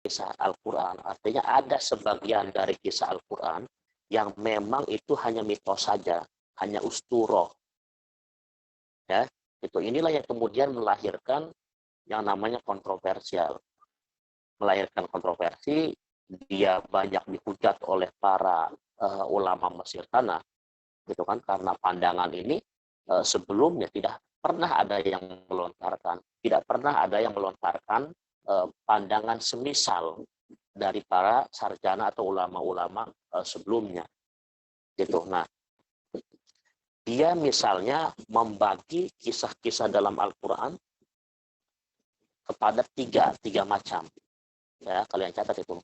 kisah Al-Quran. Artinya ada sebagian dari kisah Al-Quran yang memang itu hanya mitos saja, hanya usturoh. Ya, inilah yang kemudian melahirkan yang namanya kontroversial. Melahirkan kontroversi, dia banyak dihujat oleh para ulama Mesir tanah, gitu kan, karena pandangan ini sebelumnya tidak pernah ada yang melontarkan pandangan semisal dari para sarjana atau ulama-ulama sebelumnya, gitu. Nah, dia misalnya membagi kisah-kisah dalam Al-Quran kepada tiga macam. Ya, kalian catat itu.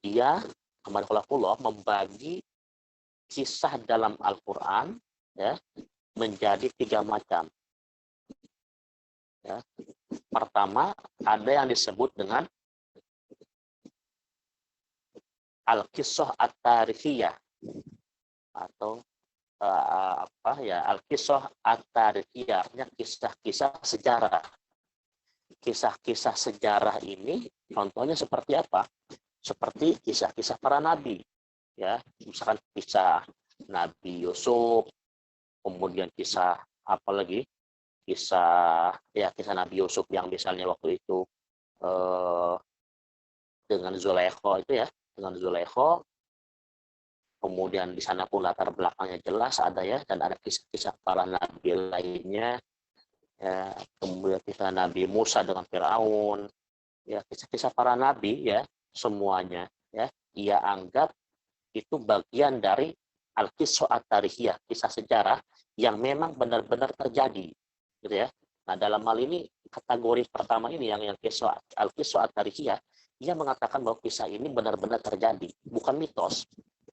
Dia, Alhamdulillah, membagi kisah dalam Al-Quran ya, menjadi 3 macam. Ya. Pertama, ada yang disebut dengan Al-Qissah At-Tarifiyah atau Al-Qissah At-Tarifiyah, artinya kisah-kisah sejarah. Kisah-kisah sejarah ini contohnya seperti apa? Seperti kisah-kisah para nabi, ya, misalkan kisah Nabi Yusuf, kemudian kisah apa lagi? Kisah Nabi Yusuf yang misalnya waktu itu dengan Zulaikha itu ya, dengan Zulaikha. Kemudian di sana pun latar belakangnya jelas ada ya, dan ada kisah-kisah para nabi lainnya. Ya, kemudian kisah Nabi Musa dengan Firaun, ya, kisah-kisah para nabi ya, semuanya ya, ia anggap itu bagian dari Al-Qissah At-Tarihiyah, kisah sejarah yang memang benar-benar terjadi, gitu ya. Nah, dalam hal ini kategori pertama ini yang Al-Qissah At-Tarihiyah, ia mengatakan bahwa kisah ini benar-benar terjadi, bukan mitos,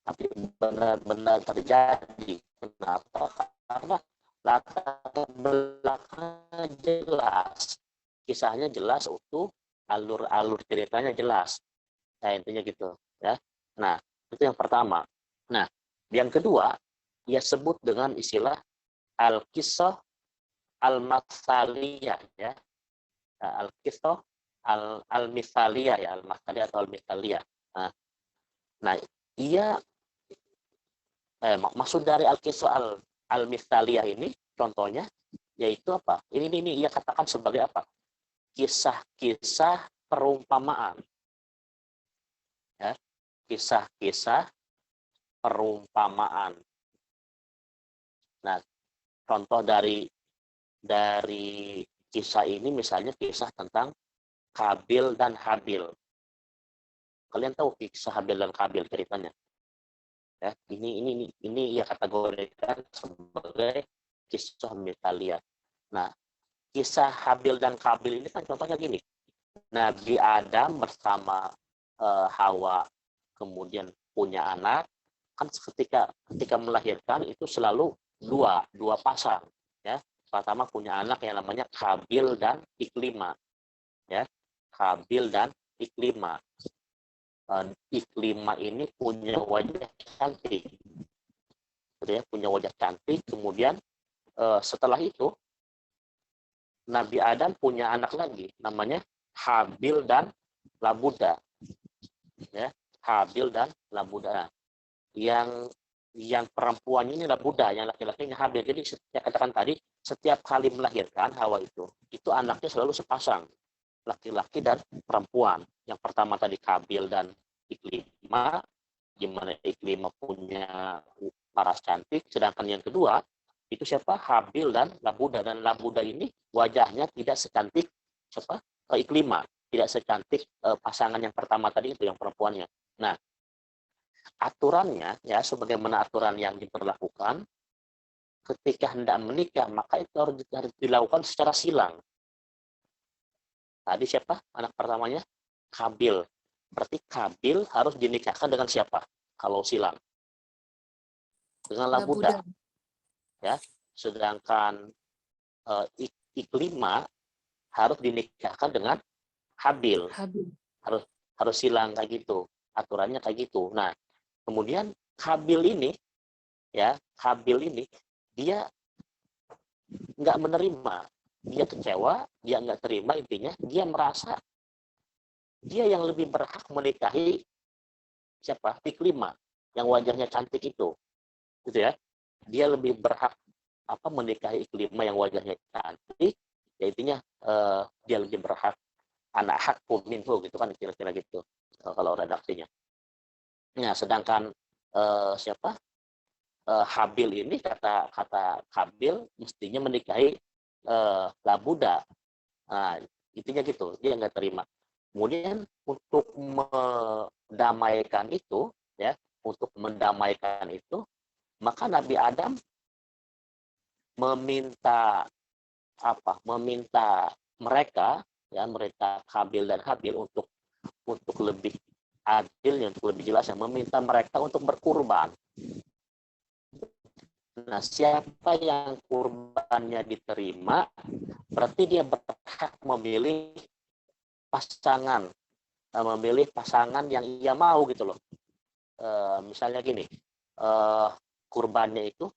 tapi benar-benar terjadi. Kenapa? Karena latar belakangnya jelas, kisahnya jelas utuh, alur ceritanya jelas. Nah, intinya gitu ya. Nah, itu yang pertama. Nah, yang kedua, ia sebut dengan istilah Al-Qissah Al-Mathaliyah ya. Al-Qissah Al-Mithaliyah ya, Al-Mathaliyah atau Al-Mithaliyah. Nah, ia maksud dari Al-Qissah Al-Mithaliyah ini contohnya yaitu apa? Ini ia katakan sebagai apa? Kisah-kisah perumpamaan. Ya, kisah-kisah perumpamaan. Nah, contoh dari kisah ini misalnya kisah tentang Kabil dan Habil. Kalian tahu kisah Habil dan Kabil ceritanya? Ya, ini ia kategorikan sebagai kisah Mithaliyah. Nah, kisah Habil dan Kabil ini kan contohnya gini. Nabi Adam bersama Hawa kemudian punya anak, kan ketika melahirkan itu selalu dua pasang ya. Pertama punya anak yang namanya Kabil dan Iklima ya. Kabil dan Iklima. Iklima ini punya wajah cantik, ya, punya wajah cantik. Kemudian setelah itu Nabi Adam punya anak lagi namanya Habil dan Labuda ya. Habil dan Labuda. Yang perempuan ini Labuda, yang laki-lakinya Habil. Jadi saya katakan tadi, setiap kali melahirkan Hawa itu anaknya selalu sepasang, laki-laki dan perempuan. Yang pertama tadi Kabil dan Iklima, gimana Iklima punya paras cantik, sedangkan yang kedua itu siapa? Habil dan Labuda. Dan Labuda ini wajahnya tidak secantik siapa? Iklima, tidak secantik pasangan yang pertama tadi itu, yang perempuannya. Nah, aturannya ya, sebagaimana aturan yang diberlakukan ketika hendak menikah, maka itu harus dilakukan secara silang. Tadi siapa anak pertamanya? Kabil. Berarti Kabil harus dinikahkan dengan siapa kalau silang? Dengan Labuda. Ya. Sedangkan Iklima harus dinikahkan dengan Habil. Harus silang kayak gitu. Aturannya kayak gitu. Nah, kemudian Kabil ini dia nggak menerima, dia kecewa, dia nggak terima, intinya dia merasa dia yang lebih berhak menikahi siapa? Iklimah yang wajahnya cantik itu, gitu ya. Dia lebih berhak menikahi Iklimah yang wajahnya cantik, ya intinya dia lebih berhak, anak hakku minhu gitu kan, kira-kira gitu kalau redaksinya. Nah, sedangkan siapa? Habil ini kata Habil mestinya menikahi Labuda. Nah, intinya gitu, dia nggak terima. Kemudian untuk mendamaikan itu, ya, maka Nabi Adam meminta mereka, ya, mereka Habil dan Habil untuk lebih adil, untuk lebih jelas, ya, meminta mereka untuk berkurban. Nah, siapa yang kurbannya diterima, berarti dia berhak memilih pasangan yang ia mau, gitu loh. Misalnya gini, kurbannya itu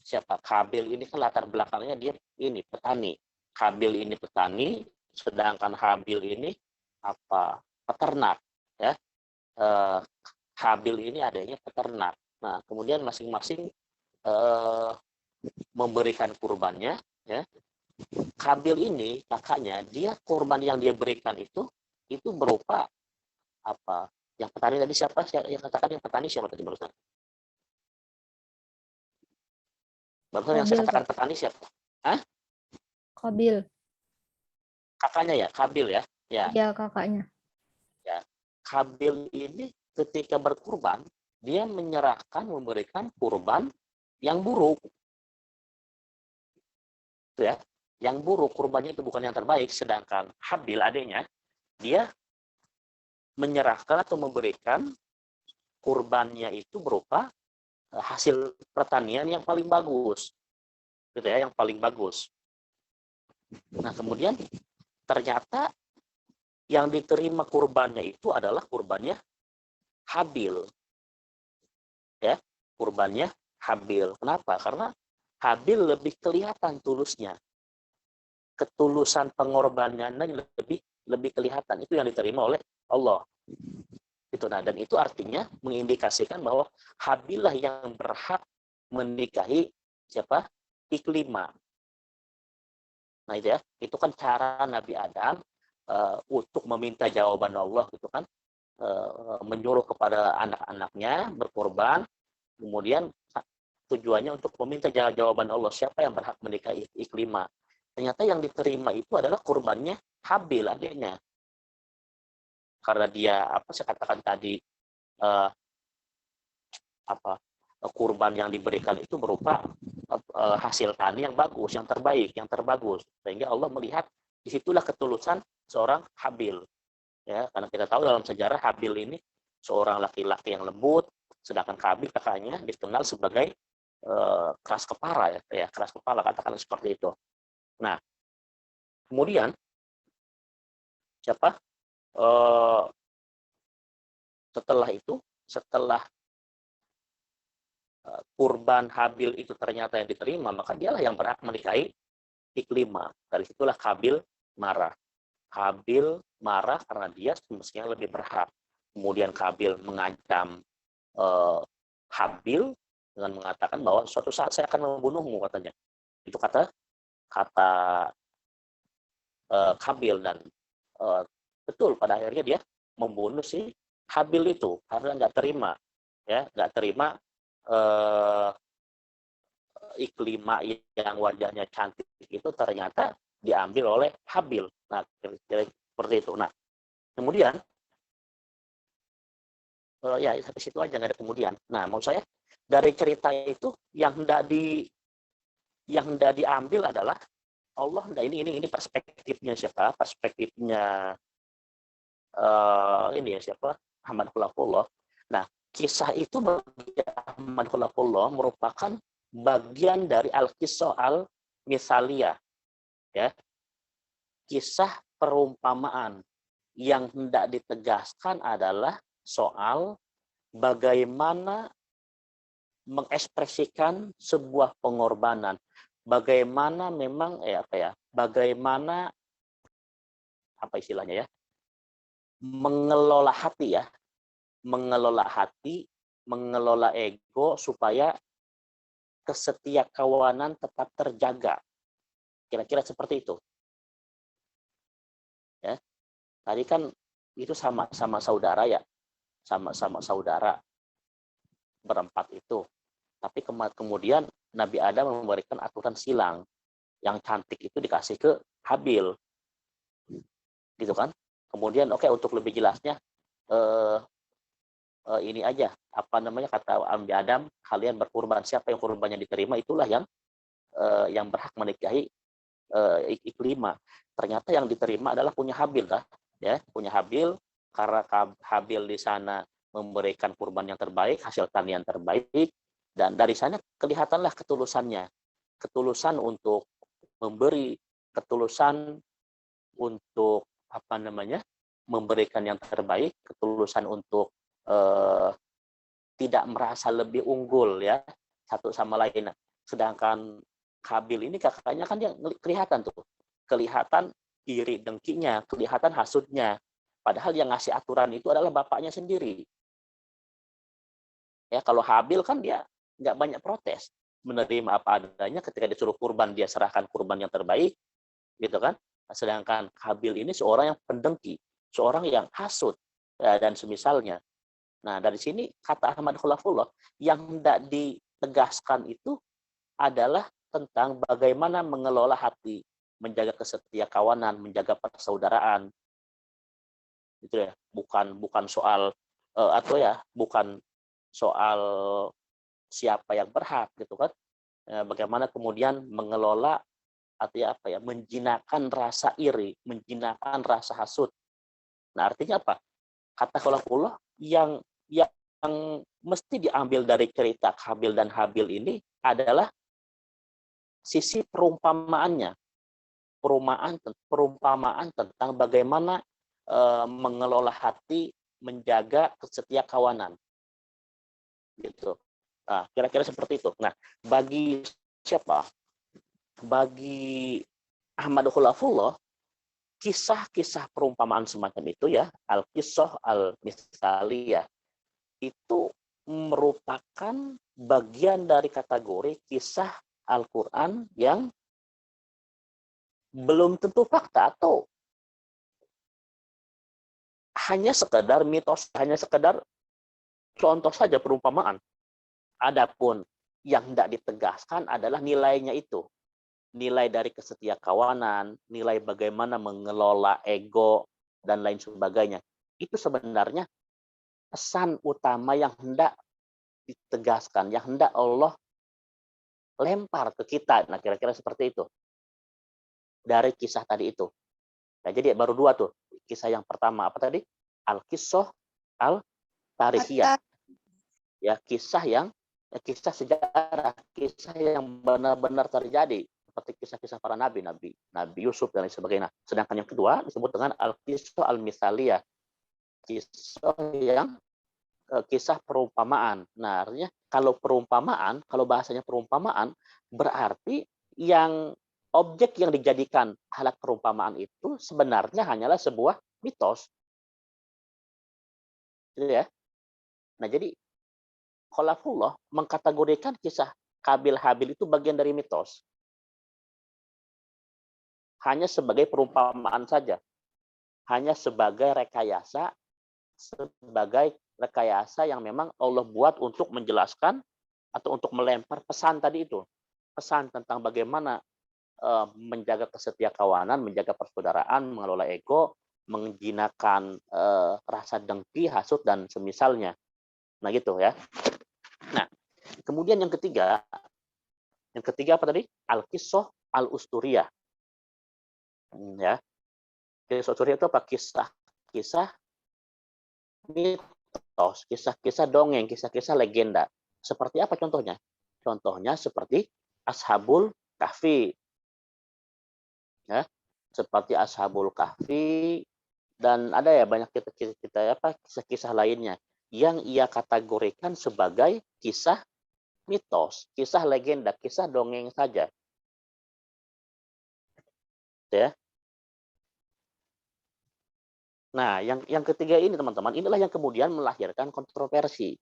siapa? Habil ini kan latar belakangnya dia ini petani. Habil ini petani, sedangkan Habil ini peternak, ya. Habil ini adanya peternak. Nah, kemudian masing-masing memberikan kurbannya, ya. Habil ini kakaknya, dia kurban yang dia berikan itu berupa apa? Yang petani tadi siapa? Yang katakan yang petani siapa tadi barusan? Barusan yang saya katakan petani siapa? Hah? Qabil. Kakaknya ya, Habil ya. Ya. Iya, kakaknya. Ya. Habil ini ketika berkurban, dia memberikan kurban yang buruk. Ya, yang buruk, kurbannya itu bukan yang terbaik, sedangkan Habil adanya, dia menyerahkan atau memberikan kurbannya itu berupa hasil pertanian yang paling bagus, gitu ya, yang paling bagus. Nah, kemudian ternyata yang diterima kurbannya itu adalah kurbannya Habil, ya, kurbannya Habil. Kenapa? Karena Habil lebih kelihatan tulusnya, ketulusan pengorbanannya lebih kelihatan. Itu yang diterima oleh Allah. Itu, nah, dan itu artinya mengindikasikan bahwa Habil lah yang berhak menikahi siapa? Iklimah. Nah, itu ya, itu kan cara Nabi Adam untuk meminta jawaban Allah, gitu kan, menyuruh kepada anak-anaknya berkorban, kemudian tujuannya untuk meminta jawaban Allah, siapa yang berhak menikahi Iklimah. Ternyata yang diterima itu adalah kurbannya Habil adiknya. Karena dia saya katakan tadi kurban yang diberikan itu berupa hasil tani yang bagus, yang terbaik, yang terbagus. Sehingga Allah melihat disitulah ketulusan seorang Habil. Ya, karena kita tahu dalam sejarah Habil ini seorang laki-laki yang lembut, sedangkan Habil kakaknya dikenal sebagai keras kepala, ya, keras kepala, katakan seperti itu. Nah, kemudian siapa? Setelah kurban Habil itu ternyata yang diterima, maka dialah yang berhak menikahi Iklimah. Dari situlah Habil marah. Habil marah karena dia semestinya lebih berhak. Kemudian Habil mengancam Habil dengan mengatakan bahwa suatu saat saya akan membunuhmu, katanya. Itu kata Habil, dan betul pada akhirnya dia membunuh si Habil itu karena nggak terima, ya, nggak terima Iklimah yang wajahnya cantik itu ternyata diambil oleh Habil. Nah, kira-kira seperti itu. Nah, kemudian ya sampai situ aja, nggak ada kemudian. Nah, mau saya dari cerita itu yang hendak diambil adalah Allah. Nah, ini perspektifnya siapa? Perspektifnya ini ya siapa? Ahmad Khulafullah. Nah, kisah itu bagi Ahmad Khulafullah merupakan bagian dari al-kisah al-misaliyah, ya. Kisah perumpamaan yang hendak ditegaskan adalah soal bagaimana mengekspresikan sebuah pengorbanan, bagaimana memang bagaimana istilahnya ya, mengelola hati ya, mengelola hati, mengelola ego supaya kesetiakawanan tetap terjaga. Kira-kira seperti itu. Ya. Tadi kan itu sama-sama saudara ya, sama-sama saudara berempat itu. Tapi kemudian Nabi Adam memberikan aturan silang. Yang cantik itu dikasih ke Habil. Gitu kan? Kemudian oke, untuk lebih jelasnya ini aja, apa namanya, kata Nabi Adam, kalian berkurban, siapa yang kurbannya diterima itulah yang berhak menikahi Iklimah. Ternyata yang diterima adalah punya Habil lah, ya, punya Habil, karena Habil di sana memberikan kurban yang terbaik, hasil tanian terbaik, dan dari sana kelihatanlah ketulusannya, ketulusan untuk memberi, ketulusan untuk apa namanya, memberikan yang terbaik, ketulusan untuk tidak merasa lebih unggul ya satu sama lain. Sedangkan Habil ini kakaknya kan dia kelihatan tuh, kelihatan iri dengkinya, kelihatan hasutnya. Padahal yang ngasih aturan itu adalah bapaknya sendiri. Ya, kalau Habil kan dia nggak banyak protes, menerima apa adanya. Ketika disuruh kurban, dia serahkan kurban yang terbaik, gitu kan. Sedangkan Habil ini seorang yang pendengki, seorang yang hasut, ya, dan semisalnya. Nah, dari sini kata Ahmad Khulafullah yang hendak ditegaskan itu adalah tentang bagaimana mengelola hati, menjaga kesetiakawanan, menjaga persaudaraan. Gitu ya. Bukan soal atau ya, bukan soal siapa yang berhak gitu kan. Bagaimana kemudian mengelola atau ya apa ya, menjinakkan rasa iri, menjinakkan rasa hasut. Nah, artinya apa? Kata Khulafullah yang mesti diambil dari cerita Habil dan Habil ini adalah sisi perumpamaannya, perumpamaan tentang bagaimana mengelola hati, menjaga kesetiakawanan, gitu. Nah, kira-kira seperti itu. Nah, bagi siapa? Bagi Ahmad Khulafullah, kisah-kisah perumpamaan semacam itu ya, al-qisah al-misaliyah, itu merupakan bagian dari kategori kisah Al-Quran yang belum tentu fakta atau hanya sekedar mitos, hanya sekedar contoh saja perumpamaan. Adapun yang tidak ditegaskan adalah nilainya itu. Nilai dari kesetiakawanan, nilai bagaimana mengelola ego, dan lain sebagainya. Itu sebenarnya pesan utama yang hendak ditegaskan, yang hendak Allah lempar ke kita. Nah, kira-kira seperti itu. Dari kisah tadi itu. Nah, jadi baru dua tuh. Kisah yang pertama apa tadi? Al-Qisah al-Tarihiyah. Ya, kisah sejarah, kisah yang benar-benar terjadi. Seperti kisah-kisah para Nabi Yusuf dan lain sebagainya. Sedangkan yang kedua disebut dengan Al-Qisah al-Misaliyah. Kisah perumpamaan. Nah, artinya kalau bahasanya perumpamaan, berarti yang objek yang dijadikan alat perumpamaan itu sebenarnya hanyalah sebuah mitos. Gitu ya. Nah, jadi Khalafullah mengkategorikan kisah Kabil Habil itu bagian dari mitos. Hanya sebagai perumpamaan saja. Hanya sebagai rekayasa yang memang Allah buat untuk menjelaskan atau untuk melempar pesan tadi itu. Pesan tentang bagaimana menjaga kesetiakawanan, menjaga persaudaraan, mengelola ego, menjinakkan rasa dengki, hasut, dan semisalnya. Nah, gitu ya. Nah, kemudian yang ketiga apa tadi? Al-Qisah al-Usturiyah. Ya. Kisah Usturiyah itu apa? Kisah mitos, kisah-kisah dongeng, kisah-kisah legenda. Seperti apa contohnya? Contohnya seperti Ashabul Kahfi. Ya, seperti Ashabul Kahfi, dan ada ya banyak kisah-kisah lainnya yang ia kategorikan sebagai kisah mitos, kisah legenda, kisah dongeng saja. Ya. Nah, yang ketiga ini teman-teman, inilah yang kemudian melahirkan kontroversi.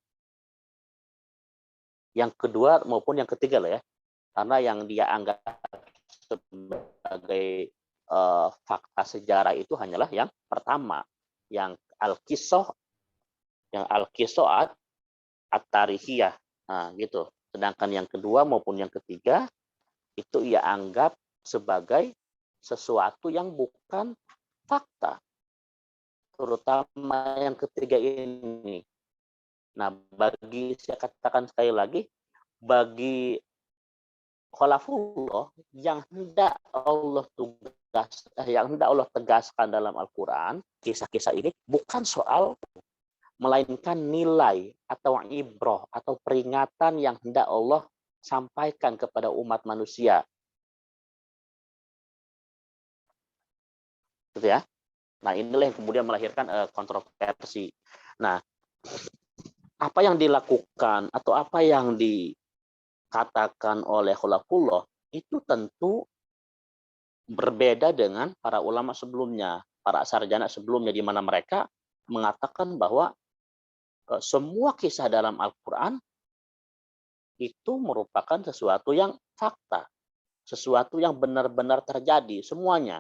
Yang kedua maupun yang ketiga lah ya, karena yang dia anggap sebagai fakta sejarah itu hanyalah yang pertama, yang al-qisah, yang al-qisah at-tarihiyah, nah gitu. Sedangkan yang kedua maupun yang ketiga itu ia anggap sebagai sesuatu yang bukan fakta, terutama yang ketiga ini. Nah, bagi saya katakan sekali lagi, bagi khalafullah yang hendak Allah yang hendak Allah tegaskan dalam Al-Quran, kisah-kisah ini bukan soal, melainkan nilai atau ibrah atau peringatan yang hendak Allah sampaikan kepada umat manusia. Gitu ya. Nah, inilah yang kemudian melahirkan kontroversi. Nah, apa yang dilakukan atau apa yang dikatakan oleh khalafullah itu tentu berbeda dengan para ulama sebelumnya, para sarjana sebelumnya, di mana mereka mengatakan bahwa semua kisah dalam Al-Quran itu merupakan sesuatu yang fakta, sesuatu yang benar-benar terjadi semuanya,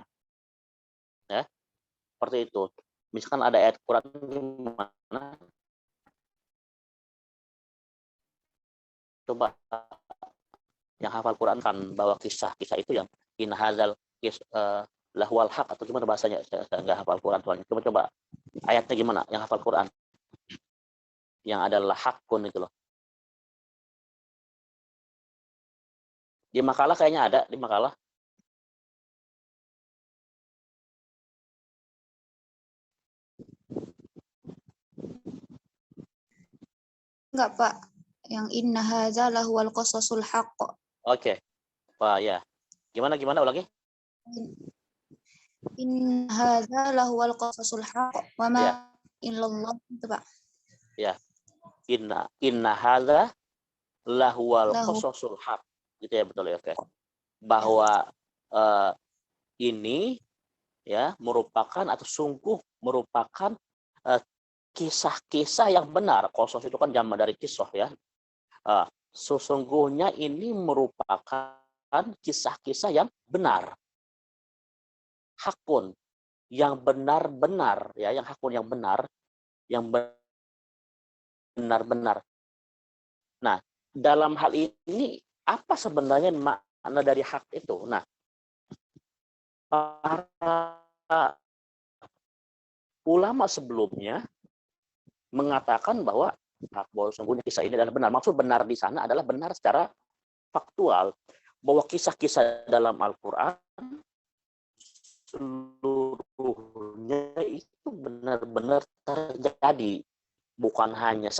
ya seperti itu. Misalkan ada ayat Quran gimana? Coba yang hafal Quran kan bahwa kisah-kisah itu yang in hadzal lahwal haq, atau gimana bahasanya, saya nggak hafal Quran soalnya. Coba ayatnya gimana yang hafal Quran, yang adalah hakun itu loh. Di makalah kayaknya ada, di makalah. Enggak, Pak. Yang inna hadza lahuwal qasasul haqq. Oke. Wah, ya. Gimana ulangi? Inna hadza lahuwal qasasul haqq wa ma Ya. illallah, itu, Pak. Ya. Inna hadza lahuwal qasasul haq. Gitu ya, betul ya, oke. Bahwa ini ya merupakan atau sungguh merupakan kisah-kisah yang benar. Qasas itu kan jamak dari kisah ya. Sesungguhnya ini merupakan kisah-kisah yang benar. Hakun yang benar-benar ya, yang hakun yang benar, yang benar-benar. Nah, dalam hal ini apa sebenarnya makna dari hak itu? Nah, para ulama sebelumnya mengatakan bahwa sesungguhnya kisah ini adalah benar. Maksud benar di sana adalah benar secara faktual, bahwa kisah-kisah dalam Al-Quran seluruhnya itu benar-benar terjadi, bukan hanya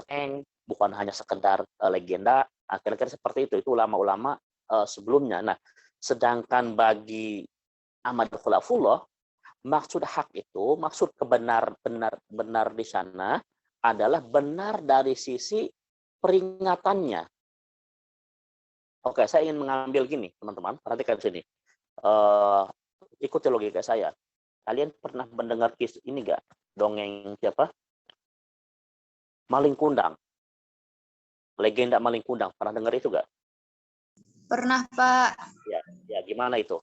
bukan hanya sekedar legenda. Akhirnya seperti itu ulama-ulama sebelumnya. Nah, sedangkan bagi Ahmad Khulafullah, maksud hak itu, maksud benar di sana adalah benar dari sisi peringatannya. Oke, saya ingin mengambil gini, teman-teman, perhatikan sini. Ikuti logika saya. Kalian pernah mendengar ini nggak? Dongeng siapa? Maling Kundang. Legenda Maling Kundang. Pernah dengar itu nggak? Pernah, Pak. Ya, gimana itu?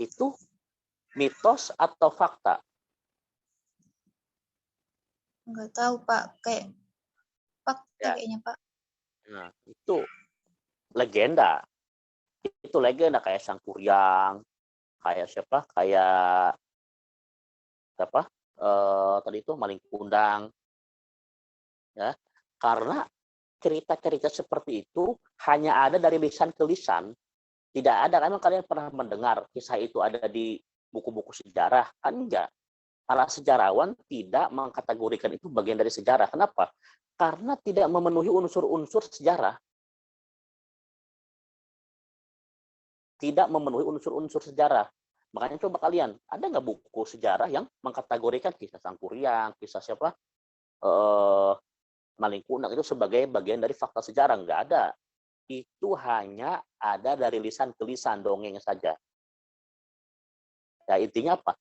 Itu mitos atau fakta? Enggak tahu, Pak. Kayak fakta Ya. kayaknya, Pak. Nah, itu legenda. Itu legenda kayak Sangkuriang, kayak siapa? Kayak siapa? Tadi itu Maling Kundang. Ya. Karena cerita-cerita seperti itu hanya ada dari lisan ke lisan. Tidak ada, emang kalian pernah mendengar kisah itu ada di buku-buku sejarah? Kan enggak. Para sejarawan tidak mengkategorikan itu bagian dari sejarah. Kenapa? Karena tidak memenuhi unsur-unsur sejarah. Tidak memenuhi unsur-unsur sejarah. Makanya coba kalian, ada nggak buku sejarah yang mengkategorikan kisah Sangkuriang, kisah siapa, Maling Kundang itu sebagai bagian dari fakta sejarah? Nggak ada. Itu hanya ada dari lisan ke lisan, dongeng saja. Ya, intinya apa?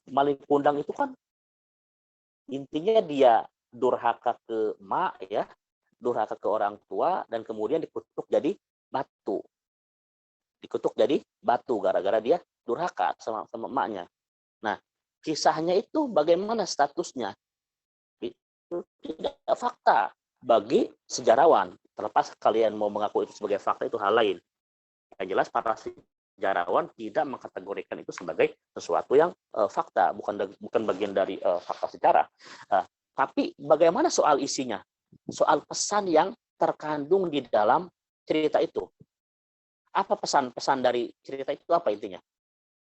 maling kundang itu kan intinya dia durhaka ke emak ya, durhaka ke orang tua, dan kemudian dikutuk jadi batu. Dikutuk jadi batu gara-gara dia durhaka sama emaknya. Nah, kisahnya itu bagaimana statusnya? Itu tidak fakta bagi sejarawan. Terlepas kalian mau mengaku itu sebagai fakta, itu hal lain. Yang jelas para sejarawan tidak mengkategorikan itu sebagai sesuatu yang fakta, bukan bagian dari fakta sejarah. Tapi bagaimana soal isinya? Soal pesan yang terkandung di dalam cerita itu. Apa pesan dari cerita itu, apa intinya?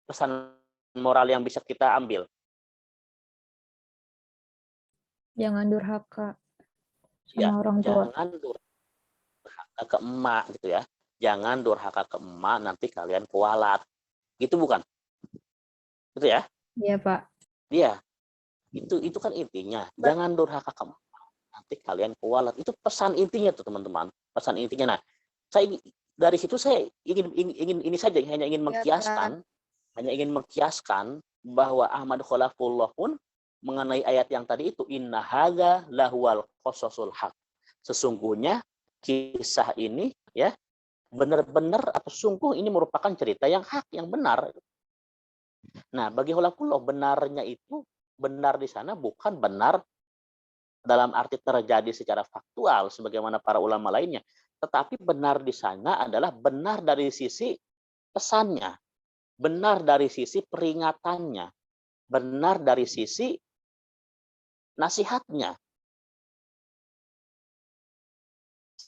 Pesan moral yang bisa kita ambil. Jangan durhaka sama Ya, orang tua. jangan durhaka ke emak gitu ya. Jangan durhaka ke emak, nanti kalian kualat. Gitu bukan? Gitu ya? Iya, Pak. Iya. Itu kan intinya. Jangan durhaka ke emak, nanti kalian kualat. Itu pesan intinya tuh, teman-teman. Pesan intinya. Nah, dari situ saya ingin ini saja, hanya ingin mengkiaskan bahwa Ahmad Khalafullah pun mengenai ayat yang tadi itu, inna hadza lahuwal qasasul haq. Sesungguhnya kisah ini ya benar-benar atau sungguh ini merupakan cerita yang hak, yang benar. Nah, bagi Khalafullah benarnya itu, benar di sana bukan benar dalam arti terjadi secara faktual sebagaimana para ulama lainnya, tetapi benar di sana adalah benar dari sisi pesannya, benar dari sisi peringatannya, benar dari sisi nasihatnya.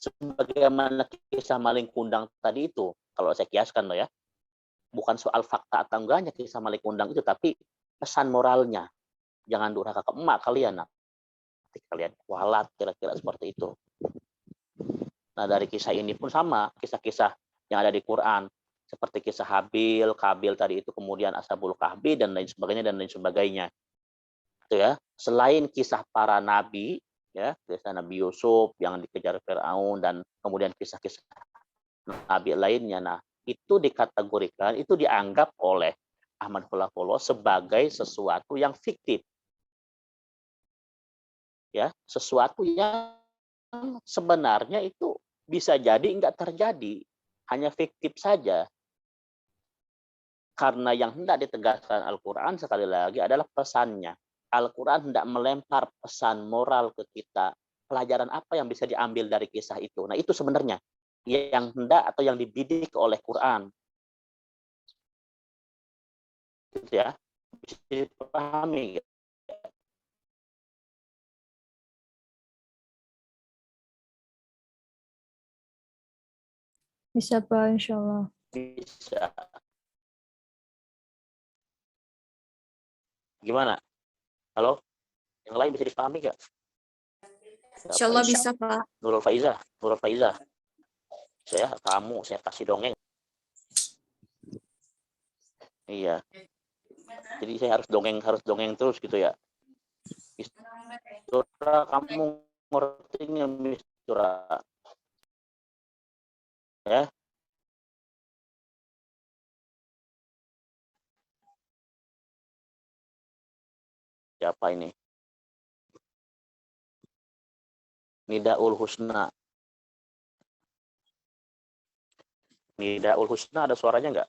Sebagaimana kisah maling kundang tadi itu, kalau saya kiaskan loh ya, bukan soal fakta atau enggaknya kisah maling kundang itu, tapi pesan moralnya. Jangan durhaka ke emak kalian, nanti kalian kualat, kira-kira seperti itu. Nah, dari kisah ini pun sama, kisah-kisah yang ada di Quran, seperti kisah Habil, Kabil tadi itu, kemudian Ashabul Kahfi dan lain sebagainya. Itu ya. Selain kisah para nabi, ya, kisah Nabi Yusuf yang dikejar Firaun dan kemudian kisah-kisah nabi lainnya. Nah, itu dikategorikan, itu dianggap oleh Ahmad Khalafullah sebagai sesuatu yang fiktif. Ya, sesuatu yang sebenarnya itu bisa jadi enggak terjadi, hanya fiktif saja. Karena yang hendak ditegaskan Al-Quran sekali lagi adalah pesannya. Al-Quran hendak melempar pesan moral ke kita. Pelajaran apa yang bisa diambil dari kisah itu? Nah, itu sebenarnya yang hendak atau yang dibidik oleh Quran. Gitu ya. Bisa dipahami. Bisa, Pak, insya Allah. Bisa. Gimana? Halo? Yang lain bisa dipahami nggak? Insya Allah bisa, Pak. Nurul Faiza. Saya kasih dongeng. Iya. Jadi saya harus dongeng terus gitu ya. Mistura, kamu ngerti nggak Mistura? Ya. Siapa ini? Nidaul Husna. Nidaul Husna ada suaranya nggak?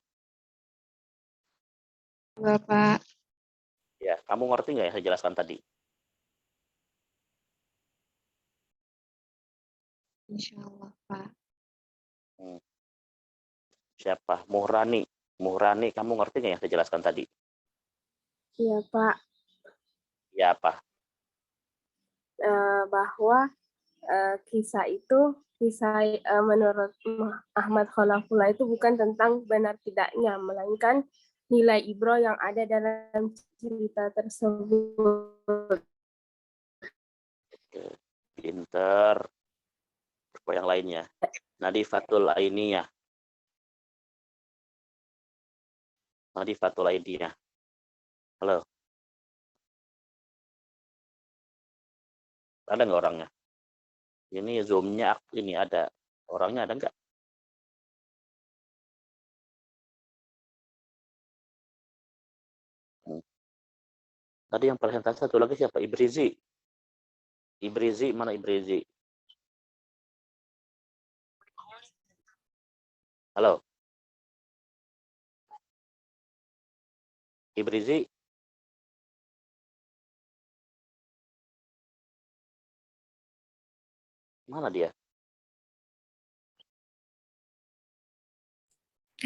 Enggak, Pak. Ya, kamu ngerti nggak yang saya jelaskan tadi? Insya Allah, Pak. Siapa? Muhrani. Muhrani, kamu ngerti nggak yang saya jelaskan tadi? Iya, Pak. Ya apa? Bahwa kisah menurut Ahmad Khalafullah itu bukan tentang benar tidaknya, melainkan nilai ibrah yang ada dalam cerita tersebut. Pinter. Apa yang lainnya? Nadifatul Ainiyah. Nadifatul Ainiyah. Halo. Ada nggak orangnya? Ini Zoom-nya ini ada. Orangnya ada nggak? Tadi yang presentasi satu lagi siapa? Ibrizi. Ibrizi, mana Ibrizi? Halo? Ibrizi? Mana dia?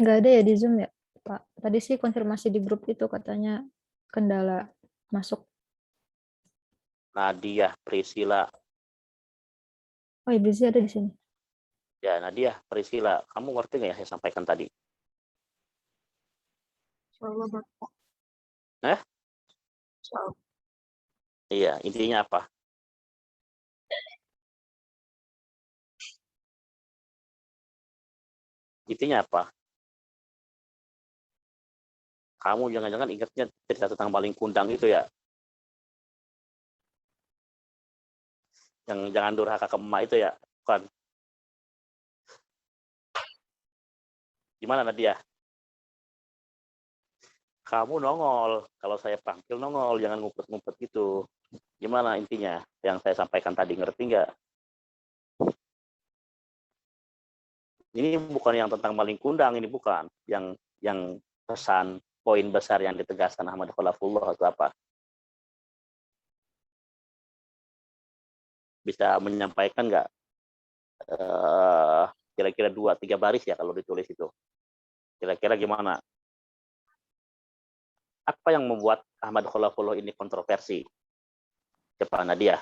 Nggak ada ya di Zoom ya, Pak? Tadi sih konfirmasi di grup itu katanya kendala masuk. Nadia, Priscilla. Oh, Ibrizi ada di sini. Ya, Nadia, Priscilla. Kamu ngerti nggak ya saya sampaikan tadi? Insyaallah, Bapak. Eh? Insyaallah. Iya, intinya apa? Intinya apa? Kamu jangan-jangan ingatnya cerita tentang maling kundang itu ya? Yang jangan durhaka ke emak itu ya? Bukan. Gimana Nadia? Kamu nongol. Kalau saya panggil nongol, jangan ngumpet-ngumpet gitu. Gimana intinya yang saya sampaikan tadi, ngerti nggak? Ini bukan yang tentang maling kundang, ini bukan. Yang pesan poin besar yang ditegaskan Ahmad Khalafullah atau apa? Bisa menyampaikan nggak? Kira-kira 2-3 baris ya kalau ditulis itu. Kira-kira gimana? Apa yang membuat Ahmad Khalafullah ini kontroversi? Cepat Nadia.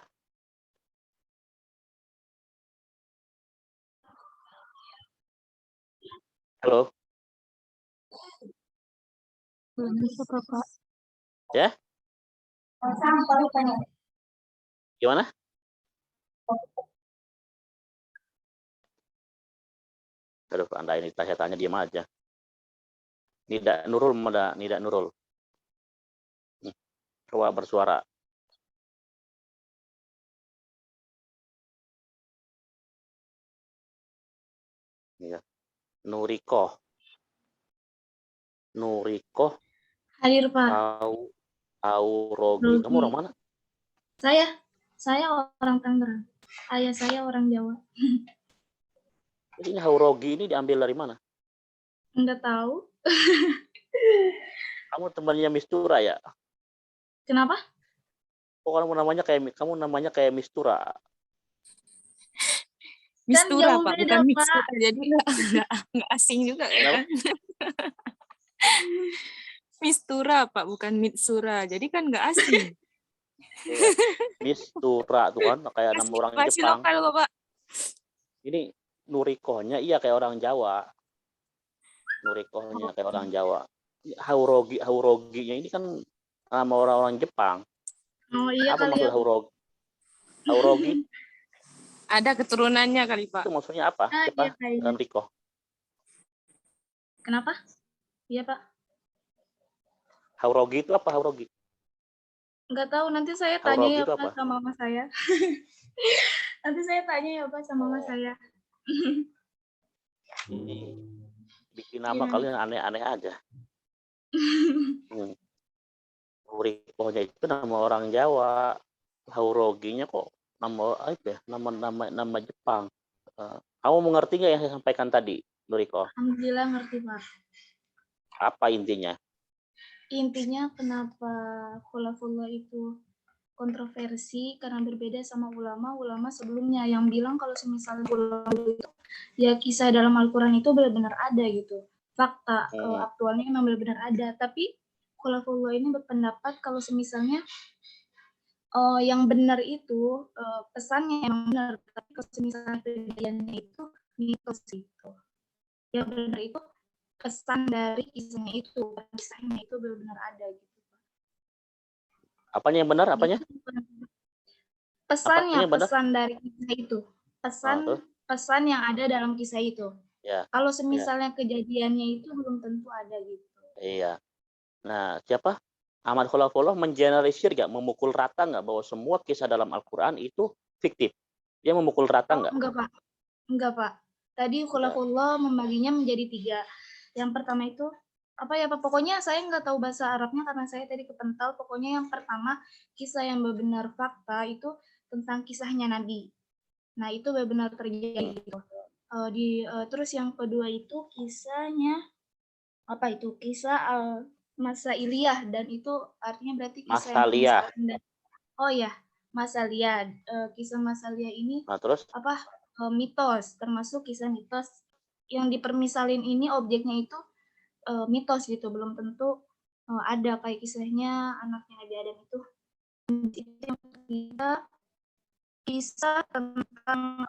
Halo? Bisa, Bapak. Ya? Gimana? Aduh, Anda ini tanya diam aja. Tidak Nurul, tidak Nurul. Coba bersuara. Ya. Nuriko. Hadir, Pak. Rogi. Kamu orang mana? Saya orang Tangerang. Ayah saya orang Jawa. Jadi ini Haurogi ini diambil dari mana? Enggak tahu. Kamu temannya Mistura ya? Kenapa? Oh, kamu namanya kayak Mistura. Mistura, jauh Pak, beda, bukan Pak. Mistura. Jadi nggak asing juga ya kan? Mistura, Pak, bukan Mitsura. Jadi kan nggak asing. Iya. Mistura tuh kan kayak nama orang Masih Jepang. lokal kok, Pak. Ini Nurikonya iya kayak orang Jawa. Nurikonya kayak orang Jawa. Hauroginya ini kan nama orang-orang Jepang. Oh iya Apa kali maksud ya. Haurogi? Ada keturunannya kali, Pak. Itu maksudnya apa? Ah, Siapa? iya, kayaknya. Riko. Kenapa? Iya, Pak. Haurogi itu apa Haurogi? Enggak tahu, nanti saya tanya Haurogi ya itu Pak apa? sama mama saya. Nanti saya tanya ya Pak sama mama saya. Ini bikin nama Iya. kalian aneh-aneh aja. Nurikonya itu nama orang Jawa. Hauroginya kok nama apa ya? Nama Jepang. Kamu mengerti nggak yang saya sampaikan tadi, Nuriko? Alhamdulillah ngerti Pak. Apa intinya? Intinya kenapa khulafullah itu kontroversi karena berbeda sama ulama sebelumnya yang bilang kalau misalnya ulama itu ya kisah dalam Al-Quran itu benar-benar ada gitu. Fakta aktualnya memang benar-benar ada, tapi khulafullah ini berpendapat kalau misalnya yang benar itu pesannya yang benar, tapi kalau misalnya kejadiannya itu mitos itu. Yang benar itu pesan dari kisahnya itu benar-benar ada gitu. Apanya yang benar? Apanya? Pesannya, Apanya benar? pesan dari kisah itu. Pesan yang ada dalam kisah itu. Ya. Kalau misalnya kejadiannya itu belum tentu ada gitu. Iya. Nah, siapa? Ahmad Khalafullah mengeneralisir nggak, memukul rata nggak bahwa semua kisah dalam Al-Quran itu fiktif? Dia memukul rata nggak? Enggak, Pak. Tadi Khulafullah membaginya menjadi 3. Yang pertama itu apa ya Pak, pokoknya saya nggak tahu bahasa Arabnya karena saya tadi kepental. Pokoknya yang pertama kisah yang benar fakta itu tentang kisahnya Nabi. Nah itu benar terjadi gitu. Terus yang kedua itu kisahnya apa itu kisah masa Iliyah, dan itu artinya berarti kisah yang Masalia. oh ya Masalia. Kisah Masalia ini Nah, terus apa mitos, termasuk kisah mitos yang dipermisalin ini objeknya itu mitos gitu, belum tentu ada kayak kisahnya anaknya Nabi Adam itu. Yang ketiga kisah tentang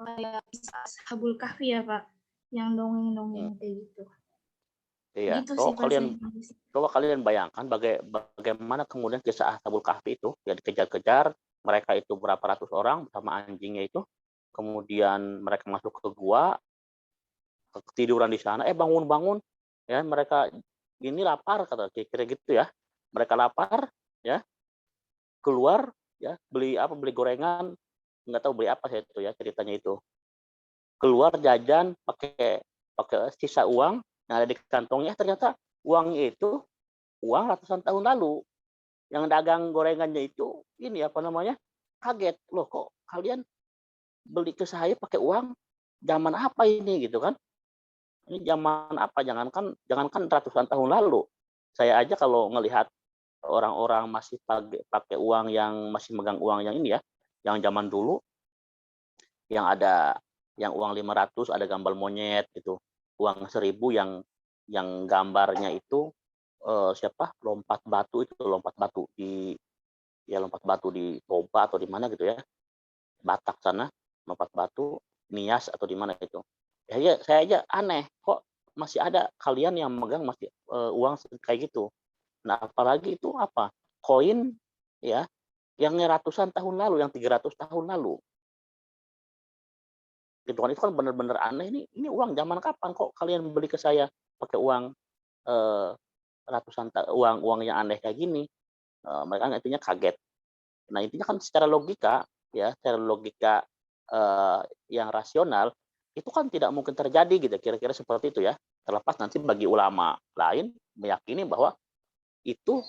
kayak kisah Ashabul Kahfi ya Pak, yang dongeng-dongeng kayak gitu. iya, Gitu sih Pak saya. coba kalian bayangkan bagaimana kemudian kisah Ashabul Kahfi itu ya dikejar-kejar, mereka itu berapa ratus orang sama anjingnya itu, kemudian mereka masuk ke gua, ketiduran di sana, bangun-bangun, ya mereka ini lapar kata kira-kira gitu ya, mereka lapar ya keluar ya beli gorengan, nggak tahu beli apa saya itu ya ceritanya itu, keluar jajan pakai pakai sisa uang yang ada di kantongnya, ternyata uangnya itu uang ratusan tahun lalu. Yang dagang gorengannya itu ini apa namanya kaget, loh kok kalian beli ke saya pakai uang zaman apa ini gitu kan, ini zaman apa, jangankan ratusan tahun lalu, saya aja kalau ngelihat orang-orang masih pakai uang yang masih megang uang yang ini ya, yang zaman dulu yang ada yang uang 500 ada gambar monyet gitu, uang 1000 yang gambarnya itu siapa lompat batu di Toba atau di mana gitu ya, Batak sana, lompat batu Nias atau di mana itu. Saya aja aneh kok masih ada kalian yang megang masih uang kayak gitu. Nah, apalagi itu apa? Koin ya yang ratusan tahun lalu, yang 300 tahun lalu. Hitungan itu kan benar-benar aneh, ini uang zaman kapan kok kalian beli ke saya pakai uang eh, uang yang aneh kayak gini. Mereka intinya kaget. Nah, intinya kan secara logika ya, secara logika yang rasional itu kan tidak mungkin terjadi gitu, kira-kira seperti itu ya. Terlepas nanti bagi ulama lain meyakini bahwa itu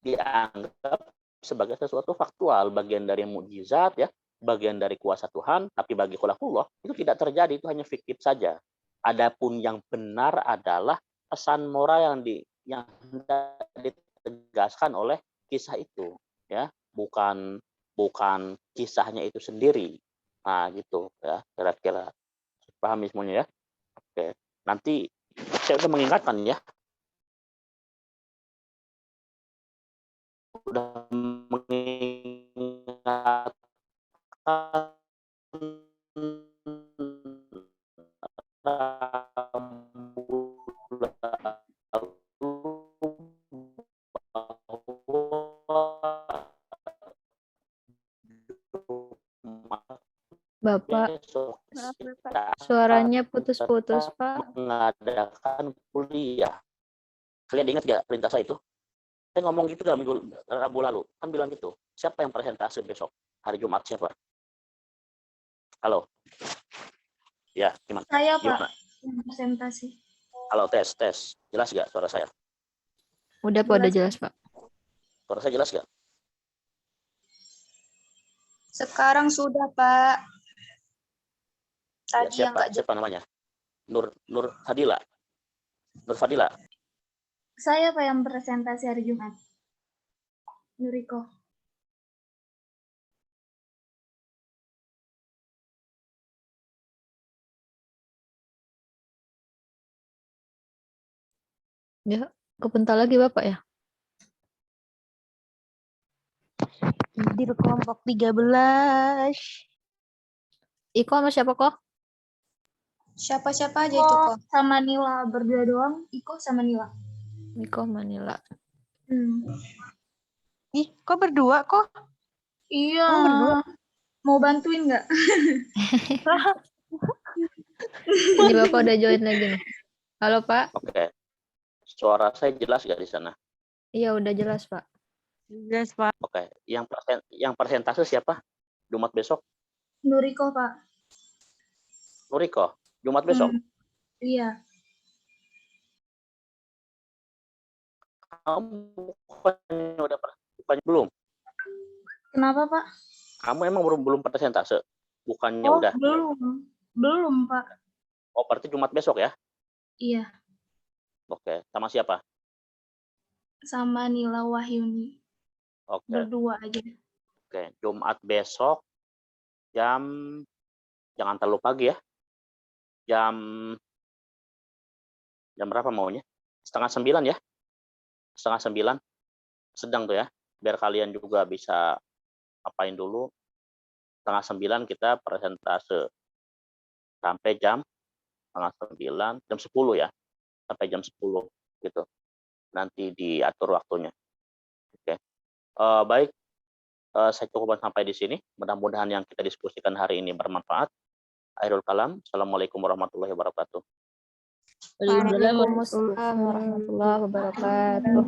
dianggap sebagai sesuatu faktual, bagian dari mukjizat ya, bagian dari kuasa Tuhan, tapi bagi khulafullah itu tidak terjadi, itu hanya fiktif saja. Adapun yang benar adalah pesan moral yang ditegaskan oleh kisah itu ya, bukan kisahnya itu sendiri. Nah, gitu ya, kira-kira paham semuanya ya. Oke. Nanti saya udah mengingatkan ya. Udah mengingatkan Bapak, besok suaranya putus-putus, Pak. mengadakan kuliah. Kalian ingat nggak perintah saya itu? Saya ngomong gitu dalam minggu Rabu lalu, kan bilang gitu. Siapa yang presentasi besok? Hari Jumat siapa? Halo? Ya, gimana? Saya Pak Gimana? yang presentasi. Halo, tes. Jelas nggak suara saya? Udah, Pak, udah jelas, Pak. Suara saya jelas nggak? Sekarang sudah, Pak. Ya, Tadi yang nggak jelas. siapa namanya? Nur Fadila. Nur Fadila. Saya Pak yang presentasi hari Jumat. Nuriko. Ya, kepental lagi Bapak ya. Di kelompok 13. Iko sama siapa kok? Siapa-siapa aja itu kok. Sama Nila berdua doang. Iko sama Nila. Iko Manila. Ih, kok berdua kok? Iya. Berdua. Mau bantuin nggak? Ini Bapak udah join lagi nih. Halo Pak. Oke. Suara saya jelas nggak di sana? Iya udah jelas Pak. Jelas, Pak. Oke. Yang persentase siapa? Jumat besok? Nuriko Pak. Nuriko. Jumat besok? Iya. bukannya udah bukannya belum? Kenapa, Pak? Kamu emang belum persentase? Bukannya Oh, udah? belum, Pak. Oh, berarti Jumat besok ya? Iya, Oke, sama siapa? sama Nila Wahyuni. Oke, Berdua aja. oke. Jumat besok jangan terlalu pagi ya. Jam berapa maunya? 8:30 ya? 8:30 sedang tuh ya. Biar kalian juga bisa apain dulu. 8:30 kita presentase sampai jam 8:30, jam 10 ya. Sampai jam 10 gitu. Nanti diatur waktunya. Oke. Baik, saya cukupkan sampai di sini. Mudah-mudahan yang kita diskusikan hari ini bermanfaat. Akhirul kalam. Assalamualaikum warahmatullahi wabarakatuh. Waalaikumsalam warahmatullahi wabarakatuh.